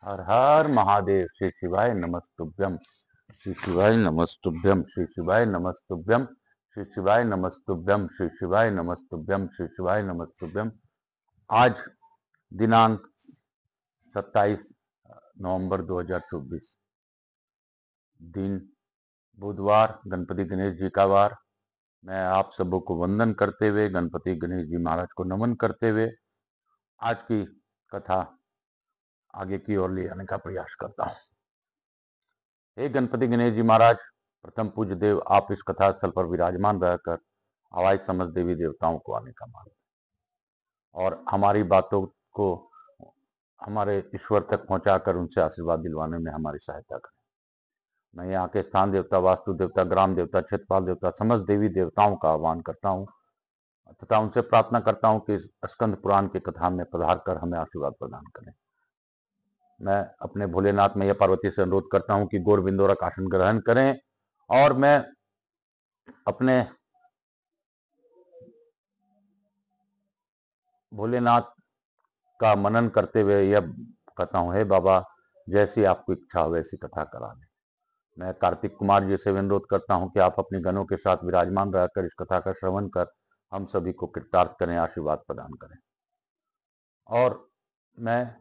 हर हर महादेव। श्री शिवाय नमस्तुभ्यम। श्री शिवाय नमस्तुभ्यम। श्री शिवाय नमस्तुभ्यम। श्री शिवाय नमस्तुभ्यम। श्री शिवाय नमस्तुभ्यम। श्री शिवाय नमस्तुभ्यम। आज दिनांक 27 नवंबर 2024, दिन बुधवार, गणपति गणेश जी का वार। मैं आप सबों को वंदन करते हुए, गणपति गणेश जी महाराज को नमन करते हुए आज की कथा आगे की ओर ले जाने का प्रयास करता हूँ। हे गणपति गणेश जी महाराज, प्रथम पूज्य देव, आप इस कथा स्थल पर विराजमान रहकर आवाज समझ देवी देवताओं को आने का मान और हमारी बातों को हमारे ईश्वर तक पहुंचाकर उनसे आशीर्वाद दिलवाने में हमारी सहायता करें। मैं यहाँ के स्थान देवता, वास्तु देवता, ग्राम देवता, क्षेत्रपाल देवता, समस्त देवी देवताओं का आह्वान करता हूँ तथा उनसे प्रार्थना करता हूँ कि स्कंद पुराण की कथा में पधार कर हमें आशीर्वाद प्रदान करें। मैं अपने भोलेनाथ मैया पार्वती से अनुरोध करता हूं कि गौर बिंदोरक आसन ग्रहण करें और मैं अपने भोलेनाथ का मनन करते हुए यह कहता हूं, हे बाबा, जैसी आपको इच्छा हो वैसी कथा करा दें। मैं कार्तिक कुमार जी से अनुरोध करता हूं कि आप अपनी गणों के साथ विराजमान रहकर इस कथा का श्रवण कर हम सभी को कृतार्थ करें, आशीर्वाद प्रदान करें। और मैं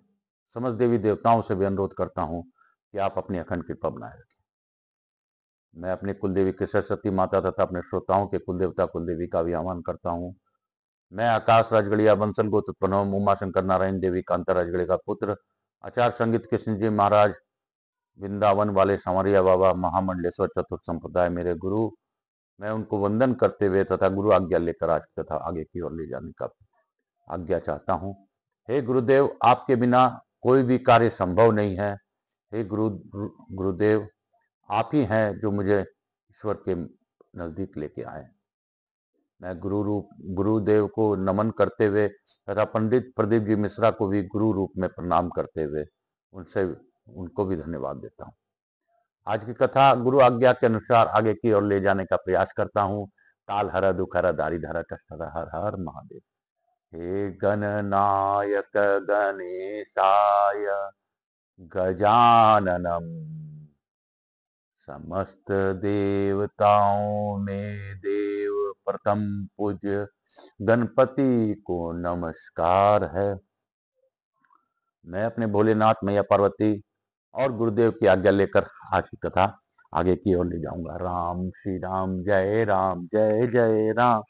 समस्त देवी देवताओं से भी अनुरोध करता हूं कि आप अपनी अखंड कृपा बनाए रखें। मैं अपनी कुलदेवी के सरस्वती माता तथा अपने श्रोताओं के कुलदेवता कुलदेवी का भी आह्वान करता हूं। मैं आकाश राजगढ़िया बंसल गोत्र प्रणव उमा शंकर नारायण देवी कांता राजगढ़ी का पुत्र आचार्य संगीत कृष्ण जी महाराज, वृंदावन वाले संवरिया बाबा, महामंडलेश्वर चतुर्थ संप्रदाय मेरे गुरु, मैं उनको वंदन करते हुए तथा गुरु आज्ञा लेकर आज तथा आगे की ओर ले जाने का आज्ञा चाहता हूं। हे गुरुदेव, आपके बिना कोई भी कार्य संभव नहीं है। हे गुरुदेव, आप ही हैं जो मुझे ईश्वर के नजदीक लेके आए। मैं गुरुदेव को नमन करते हुए तथा पंडित प्रदीप जी मिश्रा को भी गुरु रूप में प्रणाम करते हुए उनको भी धन्यवाद देता हूँ। आज की कथा गुरु आज्ञा के अनुसार आगे की ओर ले जाने का प्रयास करता हूँ। काल हर दुख हर दारी धर कष्ट हर, हर हर महादेव। हे गणनायक गणेशाय गजाननम, समस्त देवताओं में देव प्रथम पूज्य गणपति को नमस्कार है। मैं अपने भोलेनाथ मैया पार्वती और गुरुदेव की आज्ञा लेकर आज की कथा आगे की ओर ले जाऊंगा। राम श्री राम जय राम जय जय राम,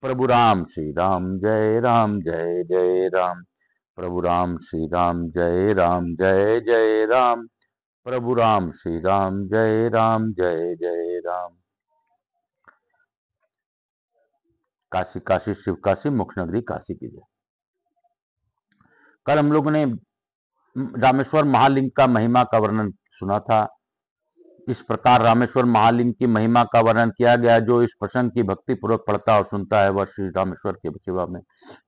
प्रभु राम श्री राम जय राम जय जय राम, प्रभु राम श्री राम जय राम जय जय राम, प्रभु राम श्री राम जय जय राम। काशी काशी शिव काशी, मोक्ष नगरी काशी की जय। कल हम लोगों ने रामेश्वर महालिंग का महिमा का वर्णन सुना था। इस प्रकार रामेश्वर महालिंग की महिमा का वर्णन किया गया। जो इस प्रसंग की भक्ति पूर्वक पढ़ता और सुनता है वह श्री रामेश्वर के सेवा में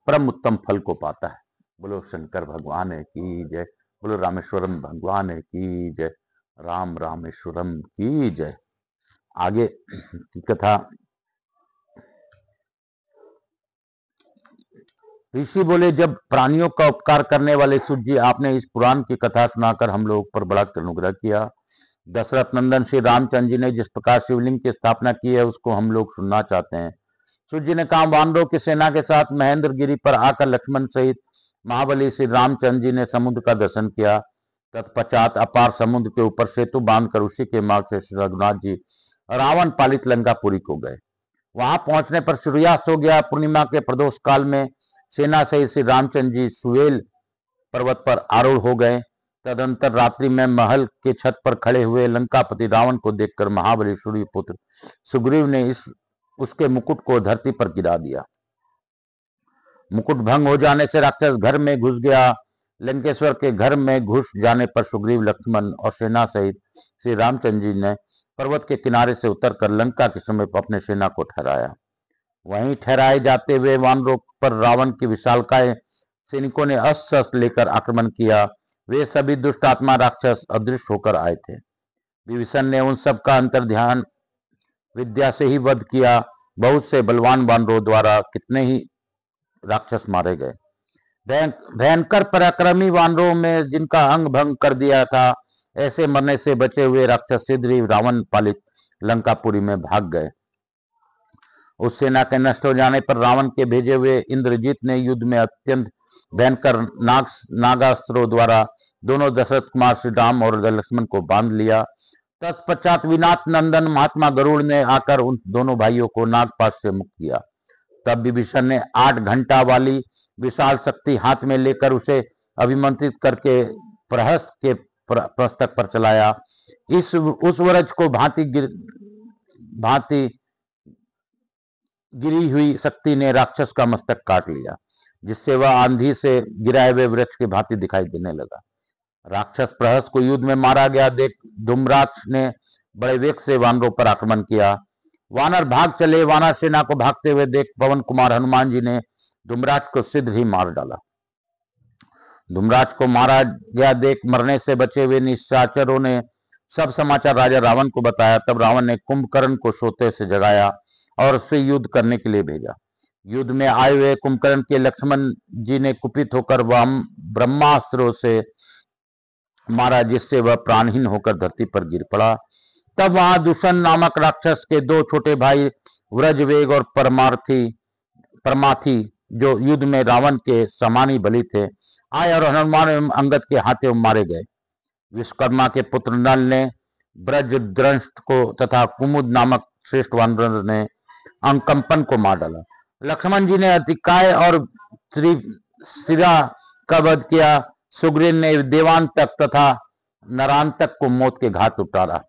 परम उत्तम फल को पाता है। बोलो शंकर भगवान की जय, बोलो रामेश्वरम भगवान की जय, राम रामेश्वरम की जय। आगे की कथा। ऋषि बोले, जब प्राणियों का उपकार करने वाले सूर्य जी, आपने इस पुराण की कथा सुनाकर हम लोग पर बड़ा अनुग्रह किया। दशरथ नंदन श्री रामचंद्र जी ने जिस प्रकार शिवलिंग की स्थापना की है उसको हम लोग सुनना चाहते हैं। सूर्य जी ने कहा, वानरों की सेना के साथ महेंद्र गिरी पर आकर लक्ष्मण सहित महाबली श्री रामचंद्र जी ने समुद्र का दर्शन किया। तत्पश्चात अपार समुद्र के ऊपर सेतु बांधकर उसी के मार्ग से श्री रघुनाथ जी रावण पालित लंकापुरी को गए। वहां पहुंचने पर सूर्यास्त हो गया। पूर्णिमा के प्रदोष काल में सेना सहित श्री रामचंद्र जी सुवेल पर्वत पर आरूढ़ हो गए। तदंतर रात्रि में महल के छत पर खड़े हुए लंकापति रावण को देखकर महाबली सूर्यपुत्र सुग्रीव ने उसके मुकुट को धरती पर गिरा दिया। मुकुट भंग हो जाने से राक्षस घर में घुस गया। लंकेश्वर के घर में घुस जाने पर सुग्रीव, लक्ष्मण और सेना सहित श्री रामचंद्र जी ने पर्वत के किनारे से उतरकर लंका के समीप अपने सेना को ठहराया। वहीं ठहराए जाते हुए वानरों पर रावण की विशालकाय सैनिकों ने अस्त्र शस्त्र लेकर आक्रमण किया। वे सभी दुष्ट आत्मा राक्षस अदृश्य होकर आए थे। विभीषण ने उन सब का अंतर ध्यान विद्या से ही वध किया। बहुत से बलवान वानरों द्वारा कितने ही राक्षस मारे गए। भयंकर पराक्रमी वानरों में जिनका अंग भंग कर दिया था, ऐसे मरने से बचे हुए राक्षस शीघ्र ही रावण पालित लंकापुरी में भाग गए। उस सेना के नष्ट हो जाने पर रावण के भेजे हुए इंद्रजीत ने युद्ध में अत्यंत भयंकर नागास्त्रों द्वारा दोनों दशरथ कुमार श्री राम और लक्ष्मण को बांध लिया। तत्पश्चात विनाथ नंदन महात्मा गरुड़ ने आकर उन दोनों भाइयों को नागपाश से मुक्त किया। तब विभीषण ने 8 घंटा वाली विशाल शक्ति हाथ में लेकर उसे अभिमंत्रित करके प्रहस्त के मस्तक पर चलाया। उस वरज को भांति गिरी हुई शक्ति ने राक्षस का मस्तक काट लिया, जिससे वह आंधी से गिराए हुए वृक्ष की भांति दिखाई देने लगा। राक्षस प्रहस्त को युद्ध में मारा गया देख धूम्राक्ष ने बड़े वेग से वानरों पर आक्रमण किया। वानर भाग चले। वानर सेना को भागते हुए देख पवन कुमार हनुमान जी ने धूम्राक्ष को शीघ्र ही मार डाला। धूम्राक्ष को मारा गया देख मरने से बचे हुए निशाचरों ने सब समाचार राजा रावण को बताया। तब रावण ने कुंभकर्ण को सोते से जगाया और उससे युद्ध करने के लिए भेजा। युद्ध में आए हुए कुंभकर्ण के लक्ष्मण जी ने कुपित होकर ब्रह्मास्त्रों से मारा, जिससे वह प्राणहीन होकर धरती पर गिर पड़ा। तब वहां दुष्यंत नामक राक्षस के 2 छोटे भाई व्रजवेग और परमाथी, जो युद्ध में रावण के समान ही बलि थे, आए और हनुमान एवं अंगद के हाथों मारे गए। विश्वकर्मा के पुत्र नल ने ब्रजद्रंष्ट को तथा कुमुद नामक श्रेष्ठ वानर ने अंकंपन को मार डाला। लक्ष्मण जी ने अतिकाय और त्रिशिरा का वध किया। सुग्रीव ने देवांतक तथा नरांतक को मौत के घाट उतारा।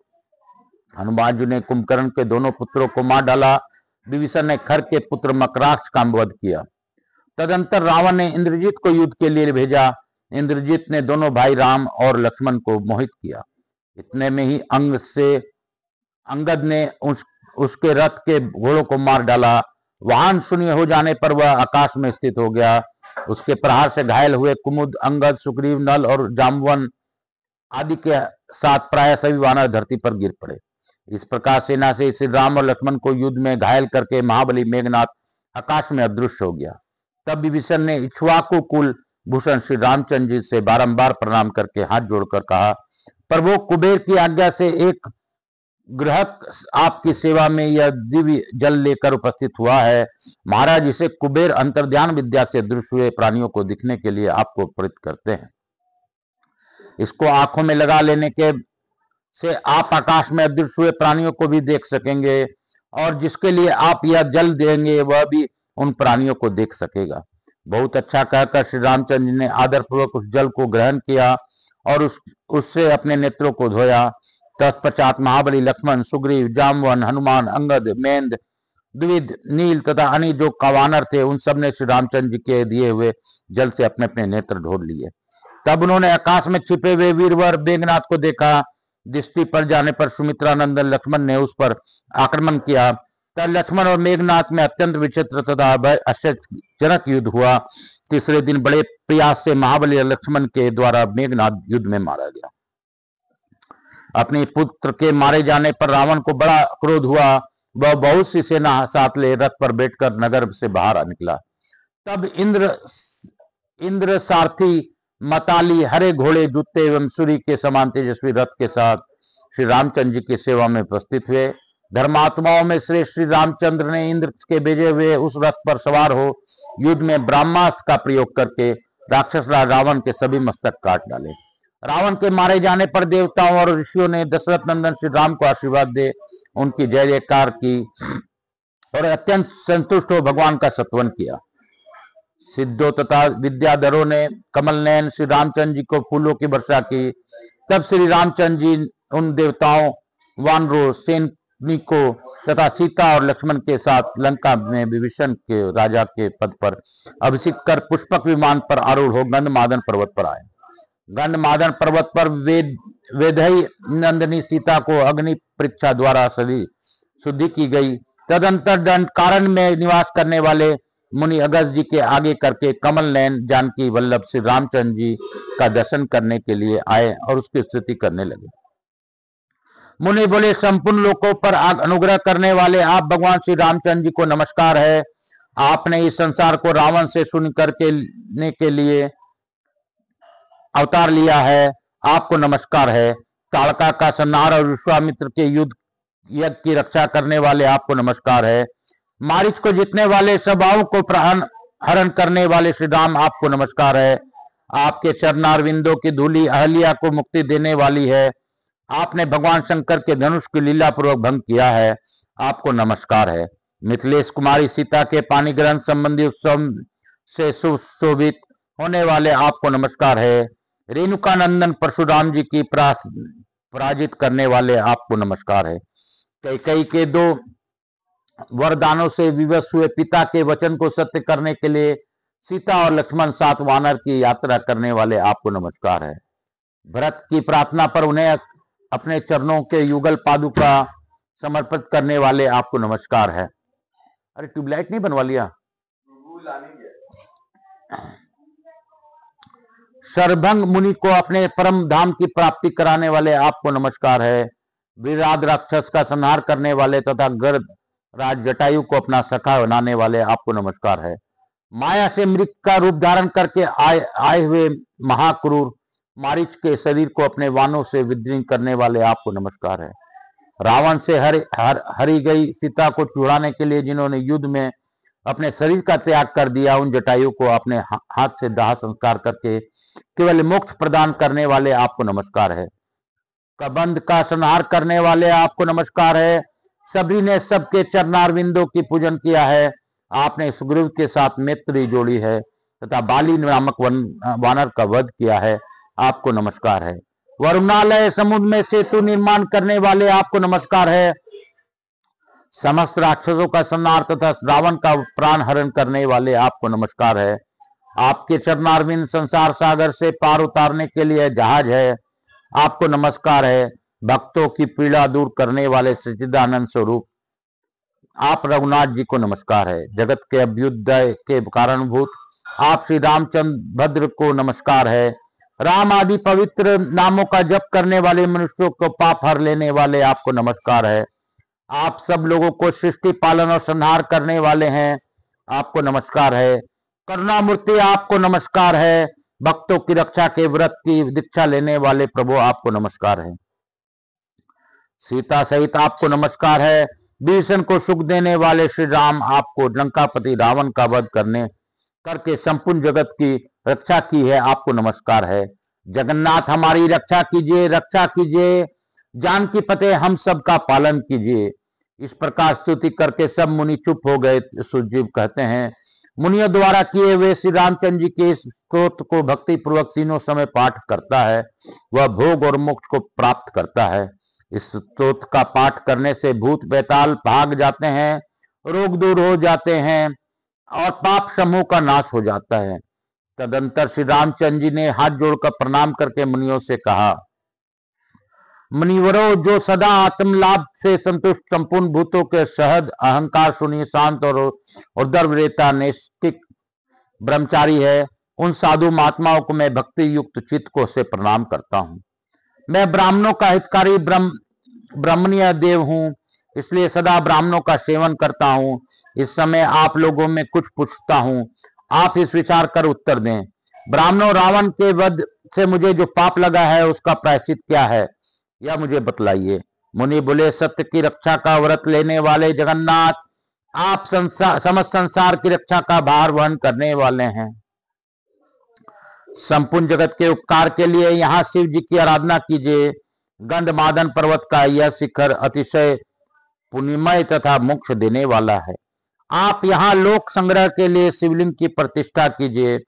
हनुमान जी ने कुंभकर्ण के दोनों पुत्रों को मार डाला। विभीषण ने खर के पुत्र मकराक्ष का वध किया। तदंतर रावण ने इंद्रजीत को युद्ध के लिए भेजा। इंद्रजीत ने दोनों भाई राम और लक्ष्मण को मोहित किया। इतने में ही अंगद ने उसके रथ के घोड़ों को मार डाला। वाहन शून्य हो जाने पर वह आकाश में स्थित हो गया। उसके प्रहार से घायल हुए कुमुद, अंगद, सुग्रीव, नल और जाम्बवन आदि के साथ प्राय सभी वानर धरती पर गिर पड़े। इस प्रकार सेना से श्री राम और लक्ष्मण को युद्ध में घायल करके महाबली मेघनाथ आकाश में अदृश्य हो गया। तब विभीषण ने इक्ष्वाकु कुल भूषण श्री रामचंद्र जी से बारंबार प्रणाम करके हाथ जोड़कर कहा, प्रभु, कुबेर की आज्ञा से एक ग्राहक आपकी सेवा में यह दिव्य जल लेकर उपस्थित हुआ है। महाराज, इसे कुबेर अंतर्ध्यान विद्या से दृश्य हुए प्राणियों को दिखने के लिए आपको प्रेरित करते हैं। इसको आंखों में लगा लेने के से आप आकाश में अदृश्य हुए प्राणियों को भी देख सकेंगे, और जिसके लिए आप यह जल देंगे वह भी उन प्राणियों को देख सकेगा। बहुत अच्छा कहकर श्री रामचंद्र जी ने आदरपूर्वक उस जल को ग्रहण किया और उससे अपने नेत्रों को धोया। तत्पश्चात महाबली लक्ष्मण, सुग्रीव, जाम्बवन, हनुमान, अंगद, मेंद, द्विविद, नील तथा अन्य जो वानर थे, उन सब ने श्री रामचंद्र जी के दिए हुए जल से अपने अपने नेत्र ढोर लिए। तब उन्होंने आकाश में छिपे हुए वीरवर मेघनाथ को देखा। दृष्टि पर जाने पर सुमित्रा नंदन लक्ष्मण ने उस पर आक्रमण किया। तब लक्ष्मण और मेघनाथ में अत्यंत विचित्र तथा आश्चर्यजनक युद्ध हुआ। तीसरे दिन बड़े प्रयास से महाबली लक्ष्मण के द्वारा मेघनाथ युद्ध में मारा गया। अपने पुत्र के मारे जाने पर रावण को बड़ा क्रोध हुआ। वह बहुत सी सेना साथ ले रथ पर बैठकर नगर से बाहर निकला। तब इंद्र सारथी मताली, हरे घोड़े, जूते एवं सूर्य के समान तेजस्वी रथ के साथ श्री रामचंद्र जी की सेवा में उपस्थित हुए। धर्मात्माओं में श्रेष्ठ श्री रामचंद्र ने इंद्र के भेजे हुए उस रथ पर सवार हो युद्ध में ब्रह्मास्त्र का प्रयोग करके राक्षस रावण के सभी मस्तक काट डाले। रावण के मारे जाने पर देवताओं और ऋषियों ने दशरथ नंदन श्री राम को आशीर्वाद दे उनकी जय जयकार की और अत्यंत संतुष्ट हो भगवान का स्तवन किया। सिद्धों तथा विद्याधरों ने कमल नयन श्री रामचंद्र जी को फूलों की वर्षा की। तब श्री रामचंद्र जी उन देवताओं, वानरों, सैनिकों तथा सीता और लक्ष्मण के साथ लंका में विभीषण के राजा के पद पर अभिषेक कर पुष्पक विमान पर आरूढ़ हो गंधमादन पर्वत पर आए। गंधमादन पर्वत पर वेदई नंदिनी सीता को अग्नि परीक्षा द्वारा शुद्धि की गई। तदंतर दंडकारण्य में निवास करने वाले मुनि अगस्त जी के आगे करके कमल नयन जानकी वल्लभ श्री रामचंद्र जी का दर्शन करने के लिए आए और उसकी स्तुति करने लगे। मुनि बोले, संपूर्ण लोकों पर अनुग्रह करने वाले आप भगवान श्री रामचंद्र जी को नमस्कार है। आपने इस संसार को रावण से शून्य करने के लिए अवतार लिया है, आपको नमस्कार है। ताड़का का संहार और विश्वामित्र के युद्ध यज्ञ की रक्षा करने वाले आपको नमस्कार है। मारीच को जीतने वाले, सभाओं को हरण करने वाले श्री राम आपको नमस्कार है। आपके चरणारविंदों की धूलि अहल्या को मुक्ति देने वाली है। आपने भगवान शंकर के धनुष की लीला पूर्वक भंग किया है, आपको नमस्कार है। मिथिलेश कुमारी सीता के पानी ग्रहण संबंधी उत्सव से सुशोभित होने वाले आपको नमस्कार है। रेणुका नंदन परशुराम जी की पराजित करने वाले आपको नमस्कार है। कैकेयी के 2 वरदानों से विवश हुए पिता के वचन को सत्य करने के लिए सीता और लक्ष्मण 7 वानर की यात्रा करने वाले आपको नमस्कार है। भरत की प्रार्थना पर उन्हें अपने चरणों के युगल पादुका समर्पित करने वाले आपको नमस्कार है। अरे ट्यूबलाइट नहीं बनवा लिया? शरभंग मुनि को अपने परम धाम की प्राप्ति कराने वाले आपको नमस्कार है। विराट राक्षस का संहार करने वाले तथा गर्द राज जटायु को अपना सखा बनाने वाले आपको नमस्कार है। माया से मृग का रूप धारण करके आए हुए महाक्रूर मारीच के शरीर को अपने वानों से विदीर्ण करने वाले आपको नमस्कार है। रावण से हरी गई सीता को छुड़ाने के लिए जिन्होंने युद्ध में अपने शरीर का त्याग कर दिया, उन जटायु को अपने हाथ से दाह संस्कार करके केवल मोक्ष प्रदान करने वाले आपको नमस्कार है। कबंध का संहार करने वाले आपको नमस्कार है। सबरी ने सबके चरणारविंदों की पूजन किया है। आपने सुग्रीव के साथ मैत्री जोड़ी है तथा बाली नामक वानर का वध किया है, आपको नमस्कार है। वरुणालय समुद्र में सेतु निर्माण करने वाले आपको नमस्कार है। समस्त राक्षसों का संहार तथा रावण का प्राण हरण करने वाले आपको नमस्कार है। आपके चरणारविंद संसार सागर से पार उतारने के लिए जहाज है, आपको नमस्कार है। भक्तों की पीड़ा दूर करने वाले सच्चिदानंद स्वरूप आप रघुनाथ जी को नमस्कार है। जगत के अभ्युदय के कारणभूत आप श्री रामचंद्र भद्र को नमस्कार है। राम आदि पवित्र नामों का जप करने वाले मनुष्यों को पाप हर लेने वाले आपको नमस्कार है। आप सब लोगों को सृष्टि पालन और संहार करने वाले हैं, आपको नमस्कार है। करुणामूर्ति आपको नमस्कार है। भक्तों की रक्षा के व्रत की दीक्षा लेने वाले प्रभु आपको नमस्कार है। सीता सहित आपको नमस्कार है। विभीषण को सुख देने वाले श्री राम आपको लंकापति रावण का वध करके संपूर्ण जगत की रक्षा की है, आपको नमस्कार है। जगन्नाथ हमारी रक्षा कीजिए, जानकी पते हम सब का पालन कीजिए। इस प्रकार स्तुति करके सब मुनि चुप हो गए। सुजीव कहते हैं, मुनियों द्वारा किए हुए श्री रामचंद्र जी के स्तोत्र को भक्ति पूर्वक तीनों समय पाठ करता है, वह भोग और मोक्ष को प्राप्त करता है। इस स्तोत्र का पाठ करने से भूत बैताल भाग जाते हैं, रोग दूर हो जाते हैं और पाप समूह का नाश हो जाता है। तदंतर श्री रामचंद्र जी ने हाथ जोड़कर प्रणाम करके मुनियों से कहा, मुनिवरों, जो सदा आत्मलाभ से संतुष्ट संपूर्ण भूतों के सहद अहंकार शून्य शांत और दर्वरेता नैष्ठिक ब्रह्मचारी है, उन साधु महात्माओं को मैं भक्ति युक्त चित्त को से प्रणाम करता हूँ। मैं ब्राह्मणों का हितकारी ब्राह्मणीय देव हूँ, इसलिए सदा ब्राह्मणों का सेवन करता हूँ। इस समय आप लोगों में कुछ पूछता हूँ, आप इस विचार कर उत्तर दें। ब्राह्मणों, रावण के वध से मुझे जो पाप लगा है उसका प्रायश्चित क्या है, यह मुझे बतलाइए। मुनि बोले, सत्य की रक्षा का व्रत लेने वाले जगन्नाथ, आप समस्त संसार की रक्षा का भार वहन करने वाले हैं। संपूर्ण जगत के उपकार के लिए यहाँ शिव जी की आराधना कीजिए। गंधमादन पर्वत का यह शिखर अतिशय पुण्यमय तथा मोक्ष देने वाला है। आप यहाँ लोक संग्रह के लिए शिवलिंग की प्रतिष्ठा कीजिए,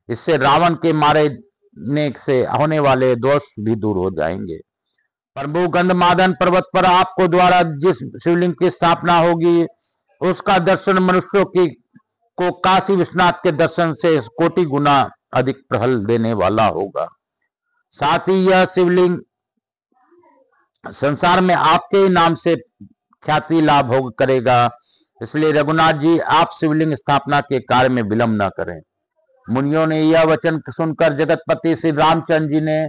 इससे रावण के मारने से होने वाले दोष भी दूर हो जाएंगे। प्रभु गंधमादन पर्वत पर आपको द्वारा जिस शिवलिंग की स्थापना होगी, उसका दर्शन मनुष्यों को काशी विश्वनाथ के दर्शन से कोटि गुना अधिक प्रहल देने वाला होगा। साथ ही यह शिवलिंग संसार में आपके ही नाम से ख्याति लाभ करेगा। इसलिए रघुनाथ जी, आप शिवलिंग स्थापना के कार्य में विलंब न करें। मुनियों ने यह वचन सुनकर जगतपति श्री रामचंद्र जी ने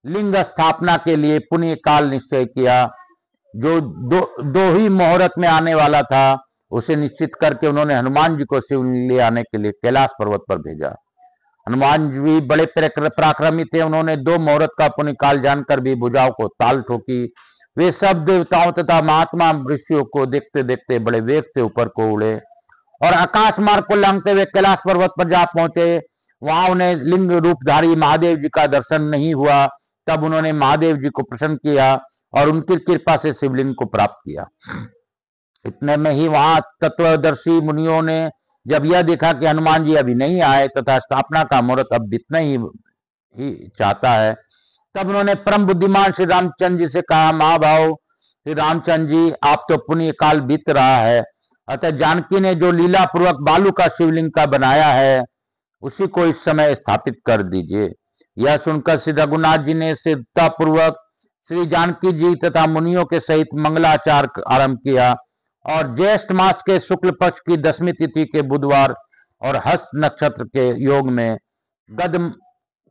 लिंग स्थापना के लिए पुण्य काल निश्चय किया, जो दो ही मुहूर्त में आने वाला था। उसे निश्चित करके उन्होंने हनुमान जी को शिवलिंग ले आने के लिए कैलाश पर्वत पर भेजा। हनुमान जी बड़े पराक्रमी थे। उन्होंने 2 मुहूर्त का पुण्य काल जानकर भी भुजाओं को ताल ठोकी। वे सब देवताओं तथा महात्मा ऋषियों को देखते देखते बड़े वेग से ऊपर को उड़े और आकाश मार्ग को लांघते हुए कैलाश पर्वत पर जा पहुंचे। वहां उन्हें लिंग रूपधारी महादेव जी का दर्शन नहीं हुआ। तब उन्होंने महादेव जी को प्रसन्न किया और उनकी कृपा से शिवलिंग को प्राप्त किया। इतने में ही वहां तत्वदर्शी मुनियों ने जब यह देखा कि हनुमान जी अभी नहीं आए तथा स्थापना का मुहूर्त अब बीतना ही चाहता है, तब उन्होंने परम बुद्धिमान श्री रामचंद्र जी से कहा, महाभाव श्री रामचंद्र जी, आप तो पुण्य काल बीत रहा है, अतः जानकी ने जो लीला पूर्वक बालू का शिवलिंग का बनाया है उसी को इस समय स्थापित कर दीजिए। यह सुनकर श्री रघुनाथ जी ने सिद्धता पूर्वक श्री जानकी जी तथा मुनियों के सहित मंगलाचार आरंभ किया और ज्येष्ठ मास के शुक्ल पक्ष की 10वीं तिथि के बुधवार और हस्त नक्षत्र के योग में गद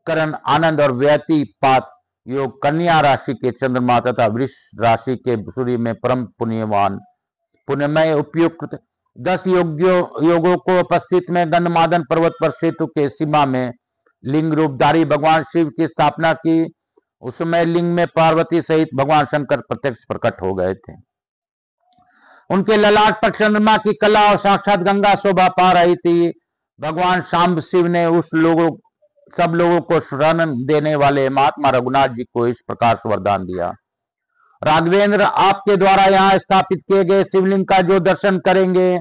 करण आनंद और व्यतिपात योग कन्या राशि के चंद्रमा तथा वृष राशि के सूर्य में परम पुण्यमय उपयुक्त 10 योगों को उपस्थित में गंधमादन पर्वत पर सेतु के सीमा में लिंग रूपधारी भगवान शिव की स्थापना की। उस समय लिंग में पार्वती सहित भगवान शंकर प्रत्यक्ष प्रकट हो गए थे। उनके ललाट पर चंद्रमा की कला और साक्षात गंगा शोभा पा रही थी। भगवान शांब शिव ने सब लोगों को शरण देने वाले महात्मा रघुनाथ जी को इस प्रकार से वरदान दिया, राघवेंद्र, आपके द्वारा यहाँ स्थापित किए गए शिवलिंग का जो दर्शन करेंगे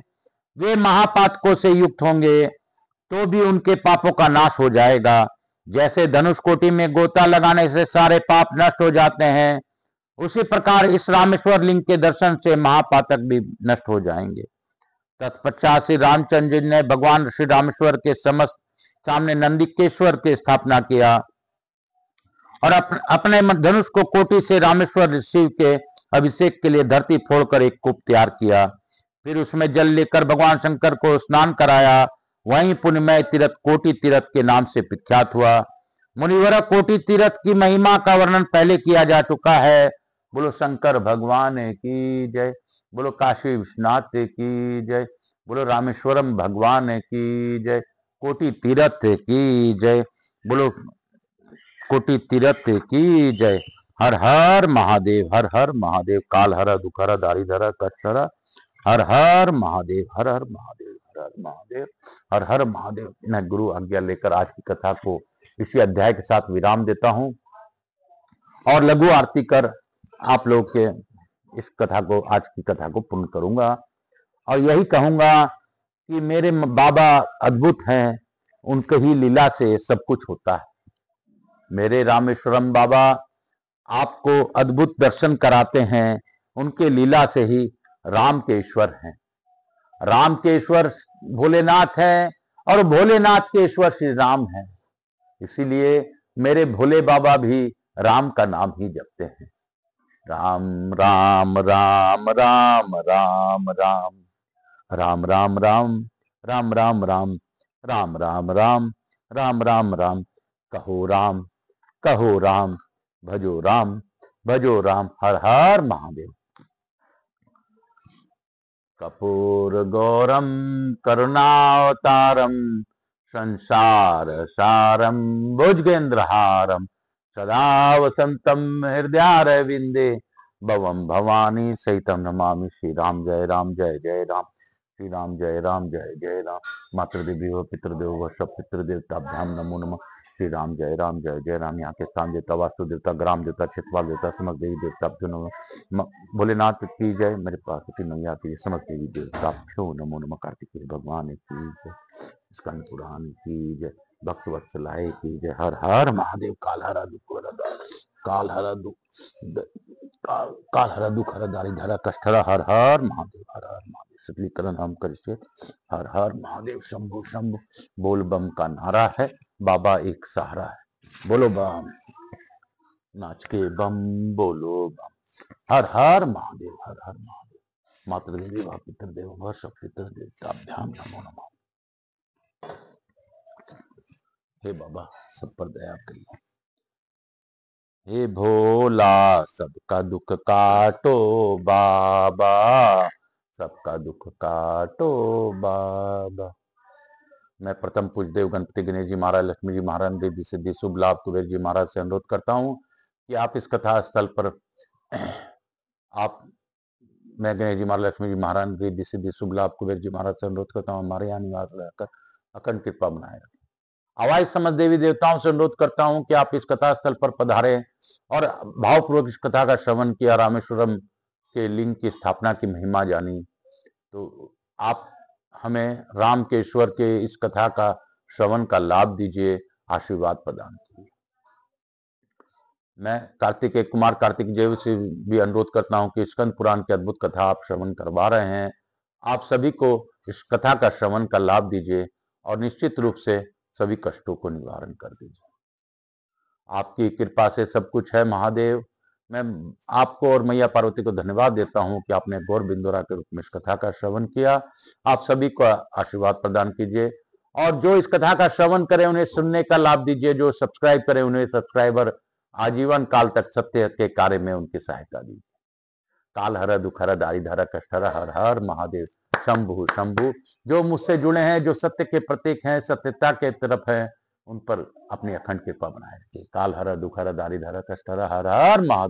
वे महापातकों से युक्त होंगे तो भी उनके पापों का नाश हो जाएगा। जैसे धनुष कोटि में गोता लगाने से सारे पाप नष्ट हो जाते हैं, उसी प्रकार इस रामेश्वर लिंग के दर्शन से महापातक भी नष्ट हो जाएंगे। तत्पश्चात श्री रामचंद्र जी ने भगवान श्री रामेश्वर के समस्त सामने नंदिकेश्वर की स्थापना किया और अपने धनुष को कोटि से रामेश्वर शिव के अभिषेक के लिए धरती फोड़कर एक कूप तैयार किया। फिर उसमें जल लेकर भगवान शंकर को स्नान कराया। वहीं पुण्यमय तीर्थ कोटि तीर्थ के नाम से विख्यात हुआ। मुनिवर, कोटि तीर्थ की महिमा का वर्णन पहले किया जा चुका है। बोलो शंकर भगवान की जय, बोलो काशी विश्वनाथ की जय, बोलो रामेश्वरम भगवान की जय, कोटि तीर्थ की जय, बोलो कोटि तीर्थ की जय। हर हर महादेव, हर हर महादेव। काल हर दुख हर दारिद्र कष्ट हर, हर हर महादेव, हर हर महादेव, हर हर महादेव, हर हर महादेव। मैं गुरु आज्ञा लेकर आज की कथा को इसी अध्याय के साथ विराम देता हूं और लघु आरती कर आप लोग के इस कथा को, आज की कथा को पूर्ण करूंगा और यही कहूंगा कि मेरे बाबा अद्भुत हैं, उनके ही लीला से सब कुछ होता है। मेरे रामेश्वरम बाबा आपको अद्भुत दर्शन कराते हैं, उनके लीला से ही राम के ईश्वर हैं। राम के ईश्वर भोलेनाथ हैं और भोलेनाथ के ईश्वर श्री राम हैं। इसीलिए मेरे भोले बाबा भी राम का नाम ही जपते हैं। राम राम राम राम राम राम राम राम राम राम राम राम राम राम राम राम राम राम। कहो राम, कहो राम, भजो राम, भजो राम। हर हर महादेव। कपूर गौरम करुणावतारम संसार सारम भुजगेंद्रहारम सदा वसंतम हृदयारविंदे भवम भवानी सहितम नमामि। श्री राम जय राम, जय जय राम। श्री राम जय राम, जय जय राम। मातृदेवो पितृदेवो व सब पितृदेवताभ्याम नमो नमः। श्री राम जय राम, जय जय राम। यहाँ के स्थान देवता, वास्तु देवता, ग्राम देवता, क्षेत्रपाल देवता, समस्त देवी देवताभ्यो नमः। भोलेनाथ की जय, मेरे पार्वती मैया की समस्त देवी देवताभ्यो नमो नमः। कार्तिकेय भगवान की जय, स्कंद पुराण की जय, भक्त वत्सलाय की जय। हर हर महादेव। काल हरा दुख हरा, काल हरा दुख, काल हरा दुख हरा, दारिद्र कष्ट हरा। हर हर महादेव, हर हर महादेव। शीतलीकरण हम करिए। हर हर महादेव। शंभु शंभु बोल बम का नारा है, बाबा एक सहारा है। बोलो बम, नाच के बम, बोलो बम। हर हर महादेव, हर हर महादेव। मातृदेवी व पितृदेव व सब पितृदेवताभ्याम नमो नमः। हे बाबा, सब पर दया करिए। हे भोला, सबका दुख काटो बाबा, सबका दुख काटो बाबा। मैं प्रथम पूज्य देव गणपति गणेश जी महाराज, लक्ष्मी जी महाराज, रिद्धि सिद्धि शुभ लाभ कुबेर जी महाराज से अनुरोध करता हूँ कि आप इस कथा स्थल पर आप, मैं गणेश जी महाराज, लक्ष्मी जी महाराज, रिद्धि सिद्धि शुभ लाभ कुबेर जी महाराज से अनुरोध करता हूँ हमारे यहाँ निवास रहकर अखंड कृपा बनाए रखें। आवाज समझ देवी देवताओं से अनुरोध करता हूँ कि आप इस कथा स्थल पर पधारे और भावपूर्वक इस कथा का श्रवण किया, रामेश्वरम के लिंग की स्थापना की महिमा जानी, तो आप हमें राम के ईश्वर के इस कथा का श्रवण का लाभ दीजिए, आशीर्वाद प्रदान कीजिए। मैं कार्तिकेय कुमार कार्तिक जैव से भी अनुरोध करता हूं कि स्कंद पुराण की अद्भुत कथा आप श्रवण करवा रहे हैं, आप सभी को इस कथा का श्रवण का लाभ दीजिए और निश्चित रूप से सभी कष्टों को निवारण कर दीजिए। आपकी कृपा से सब कुछ है महादेव। मैं आपको और मैया पार्वती को धन्यवाद देता हूं कि आपने गौर बिंदुरा के रूप में इस कथा का श्रवण किया। आप सभी को आशीर्वाद प्रदान कीजिए और जो इस कथा का श्रवण करें उन्हें सुनने का लाभ दीजिए, जो सब्सक्राइब करें उन्हें सब्सक्राइबर आजीवन काल तक सत्य के कार्य में उनकी सहायता दीजिए। काल हर दुख हर दारिद हर कष्ट हर, हर हर महादेव शंभु शंभु। जो मुझसे जुड़े हैं, जो सत्य के प्रतीक हैं, सत्यता के तरफ हैं, उन पर अपनी अखंड कृपा बनाए रखिए। काल हर दुख हर दारिद हर कष्ट हर, हर हर महादेव।